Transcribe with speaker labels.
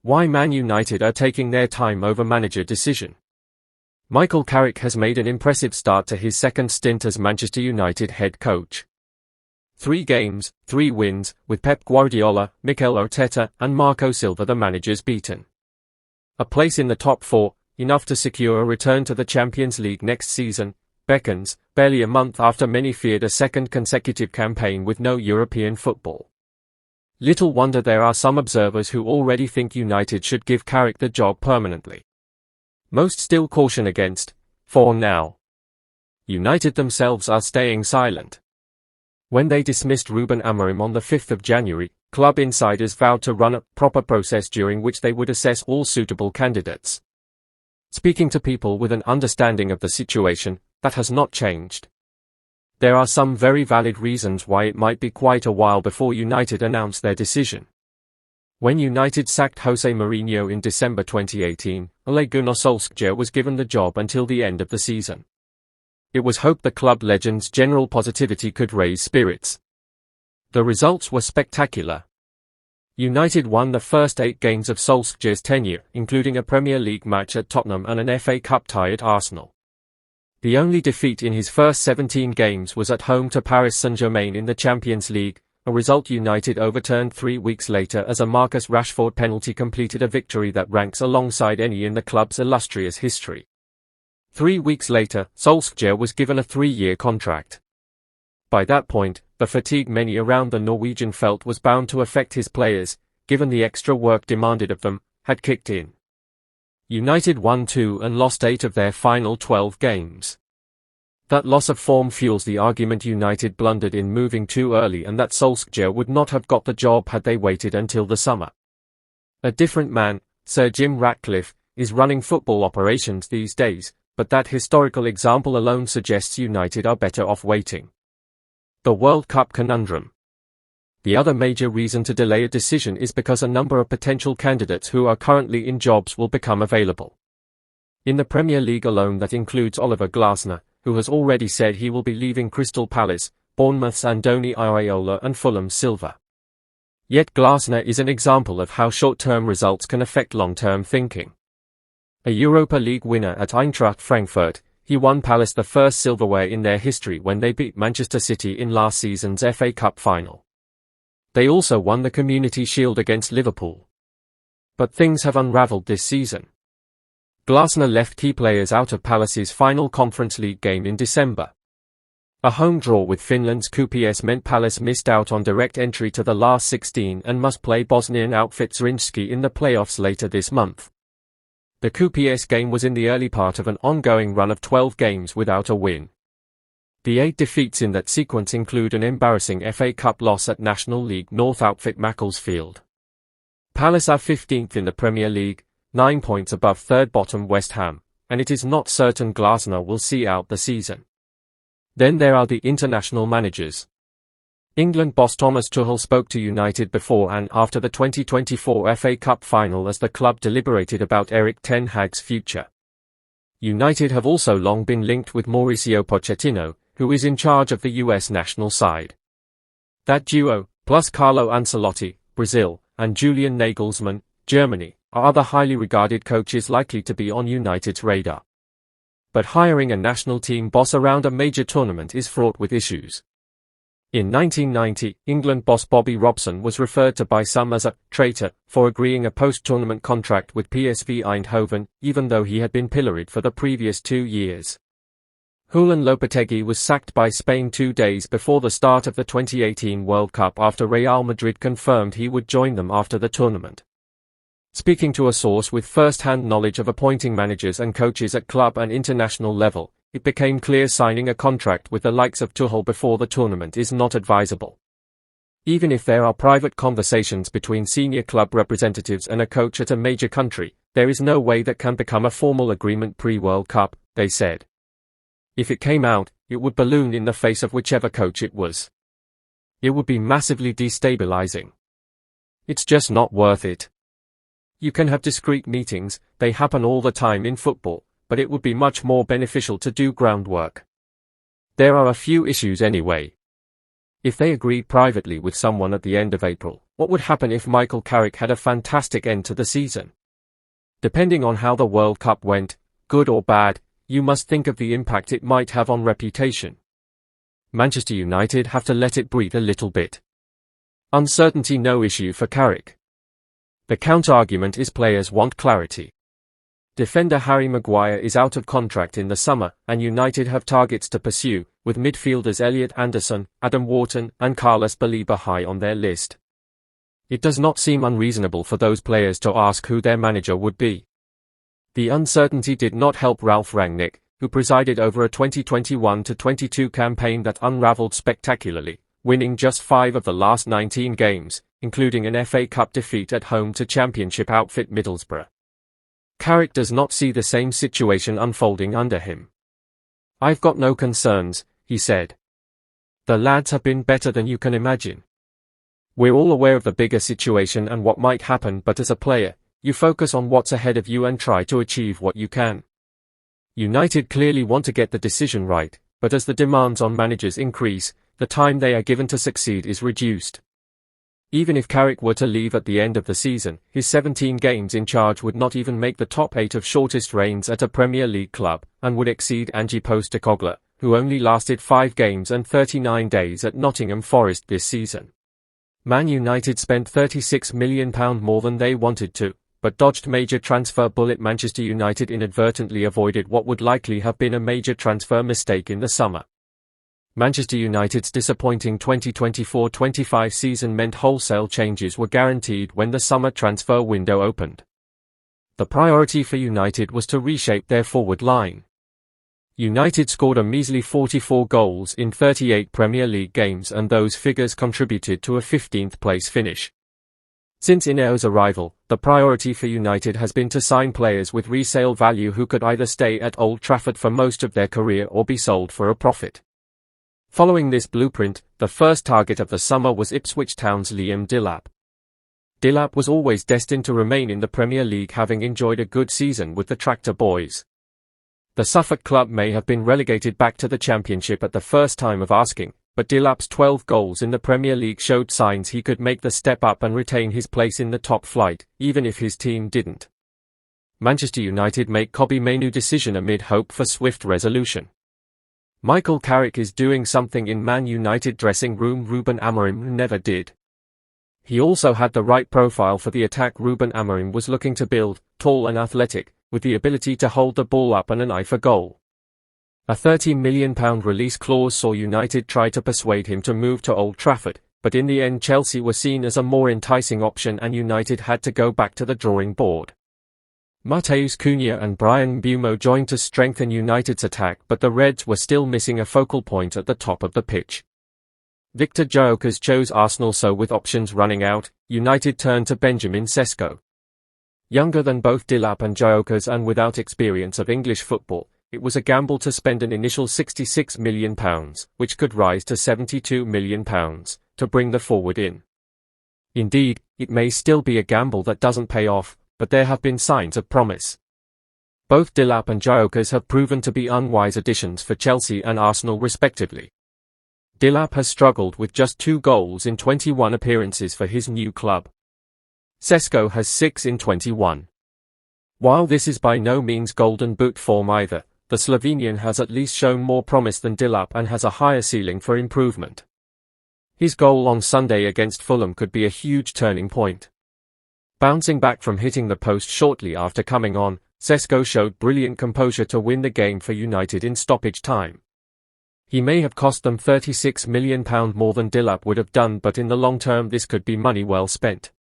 Speaker 1: Why Man United are taking their time over manager decision. Michael Carrick has made an impressive start to his second stint as Manchester United head coach. 3 games, 3 wins, with Pep Guardiola, Mikel Arteta, and Marco Silva the managers beaten. A place in the top 4, enough to secure a return to the Champions League next season, beckons, barely a month after many feared a second consecutive campaign with no European football. Little wonder there are some observers who already think United should give Carrick the job permanently. Most still caution against, for now. United themselves are staying silent. When they dismissed Ruben Amorim on the 5th of January, club insiders vowed to run a proper process during which they would assess all suitable candidates. Speaking to people with an understanding of the situation, that has not changed. There are some very valid reasons why it might be quite a while before United announce their decision. When United sacked Jose Mourinho in December 2018, Ole Gunnar Solskjaer was given the job until the end of the season. It was hoped the club legend's general positivity could raise spirits. The results were spectacular. United won the first 8 games of Solskjaer's tenure, including a Premier League match at Tottenham and an FA Cup tie at Arsenal. The only defeat in his first 17 games was at home to Paris Saint-Germain in the Champions League, a result United overturned 3 weeks later as a Marcus Rashford penalty completed a victory that ranks alongside any in the club's illustrious history. 3 weeks later, Solskjaer was given a 3-year contract. By that point, the fatigue many around the Norwegian felt was bound to affect his players, given the extra work demanded of them, had kicked in. United won 2 and lost 8 of their final 12 games. That loss of form fuels the argument United blundered in moving too early and that Solskjaer would not have got the job had they waited until the summer. A different man, Sir Jim Ratcliffe, is running football operations these days, but that historical example alone suggests United are better off waiting. The World Cup conundrum. The other major reason to delay a decision is because a number of potential candidates who are currently in jobs will become available. In the Premier League alone, that includes Oliver Glasner, who has already said he will be leaving Crystal Palace, Bournemouth's Andoni Iraola and Fulham's Silva. Yet Glasner is an example of how short-term results can affect long-term thinking. A Europa League winner at Eintracht Frankfurt, he won Palace the first silverware in their history when they beat Manchester City in last season's FA Cup final. They also won the Community Shield against Liverpool. But things have unravelled this season. Glasner left key players out of Palace's final Conference League game in December. A home draw with Finland's KPS meant Palace missed out on direct entry to the last 16 and must play Bosnian outfit Zrinjski in the playoffs later this month. The KPS game was in the early part of an ongoing run of 12 games without a win. The 8 defeats in that sequence include an embarrassing FA Cup loss at National League North outfit Macclesfield. Palace are 15th in the Premier League, 9 points above third bottom West Ham, and it is not certain Glasner will see out the season. Then there are the international managers. England boss Thomas Tuchel spoke to United before and after the 2024 FA Cup final as the club deliberated about Erik ten Hag's future. United have also long been linked with Mauricio Pochettino, who is in charge of the US national side. That duo, plus Carlo Ancelotti, Brazil, and Julian Nagelsmann, Germany, are other highly regarded coaches likely to be on United's radar. But hiring a national team boss around a major tournament is fraught with issues. In 1990, England boss Bobby Robson was referred to by some as a traitor for agreeing a post-tournament contract with PSV Eindhoven, even though he had been pilloried for the previous 2 years. Julen Lopetegui was sacked by Spain 2 days before the start of the 2018 World Cup after Real Madrid confirmed he would join them after the tournament. Speaking to a source with first-hand knowledge of appointing managers and coaches at club and international level, it became clear signing a contract with the likes of Tuchel before the tournament is not advisable. Even if there are private conversations between senior club representatives and a coach at a major country, there is no way that can become a formal agreement pre-World Cup, they said. If it came out, it would balloon in the face of whichever coach it was. It would be massively destabilizing. It's just not worth it. You can have discreet meetings, they happen all the time in football, but it would be much more beneficial to do groundwork. There are a few issues anyway. If they agreed privately with someone at the end of April, what would happen if Michael Carrick had a fantastic end to the season? Depending on how the World Cup went, good or bad, you must think of the impact it might have on reputation. Manchester United have to let it breathe a little bit. Uncertainty no issue for Carrick. The counter-argument is players want clarity. Defender Harry Maguire is out of contract in the summer, and United have targets to pursue, with midfielders Elliot Anderson, Adam Wharton, and Carlos Baleba high on their list. It does not seem unreasonable for those players to ask who their manager would be. The uncertainty did not help Ralf Rangnick, who presided over a 2021-22 campaign that unraveled spectacularly, winning just 5 of the last 19 games, including an FA Cup defeat at home to Championship outfit Middlesbrough. Carrick does not see the same situation unfolding under him. "I've got no concerns," he said. "The lads have been better than you can imagine. We're all aware of the bigger situation and what might happen, but as a player, you focus on what's ahead of you and try to achieve what you can." United clearly want to get the decision right, but as the demands on managers increase, the time they are given to succeed is reduced. Even if Carrick were to leave at the end of the season, his 17 games in charge would not even make the top 8 of shortest reigns at a Premier League club, and would exceed Ange Postecoglou, who only lasted 5 games and 39 days at Nottingham Forest this season. Man United spent £36 million more than they wanted to, but dodged major transfer bullet. Manchester United inadvertently avoided what would likely have been a major transfer mistake in the summer. Manchester United's disappointing 2024-25 season meant wholesale changes were guaranteed when the summer transfer window opened. The priority for United was to reshape their forward line. United scored a measly 44 goals in 38 Premier League games, and those figures contributed to a 15th place finish. Since Ineo's arrival, the priority for United has been to sign players with resale value who could either stay at Old Trafford for most of their career or be sold for a profit. Following this blueprint, the first target of the summer was Ipswich Town's Liam Delap. Delap was always destined to remain in the Premier League, having enjoyed a good season with the Tractor Boys. The Suffolk club may have been relegated back to the Championship at the first time of asking, but Delap's 12 goals in the Premier League showed signs he could make the step up and retain his place in the top flight, even if his team didn't. Manchester United make Kobbie Mainoo decision amid hope for swift resolution. Michael Carrick is doing something in Man United dressing room Ruben Amorim never did. He also had the right profile for the attack Ruben Amorim was looking to build, tall and athletic, with the ability to hold the ball up and an eye for goal. A £30 million release clause saw United try to persuade him to move to Old Trafford, but in the end Chelsea were seen as a more enticing option and United had to go back to the drawing board. Matheus Cunha and Bryan Mbeumo joined to strengthen United's attack, but the Reds were still missing a focal point at the top of the pitch. Victor Gyökeres chose Arsenal, so with options running out, United turned to Benjamin Sesko. Younger than both Delap and Gyökeres and without experience of English football, it was a gamble to spend an initial £66 million, which could rise to £72 million, to bring the forward in. Indeed, it may still be a gamble that doesn't pay off, but there have been signs of promise. Both Delap and Gyökeres have proven to be unwise additions for Chelsea and Arsenal respectively. Delap has struggled with just 2 goals in 21 appearances for his new club. Sesko has 6 in 21. While this is by no means golden boot form either, the Slovenian has at least shown more promise than Delap and has a higher ceiling for improvement. His goal on Sunday against Fulham could be a huge turning point. Bouncing back from hitting the post shortly after coming on, Sesko showed brilliant composure to win the game for United in stoppage time. He may have cost them £36 million more than Delap would have done, but in the long term this could be money well spent.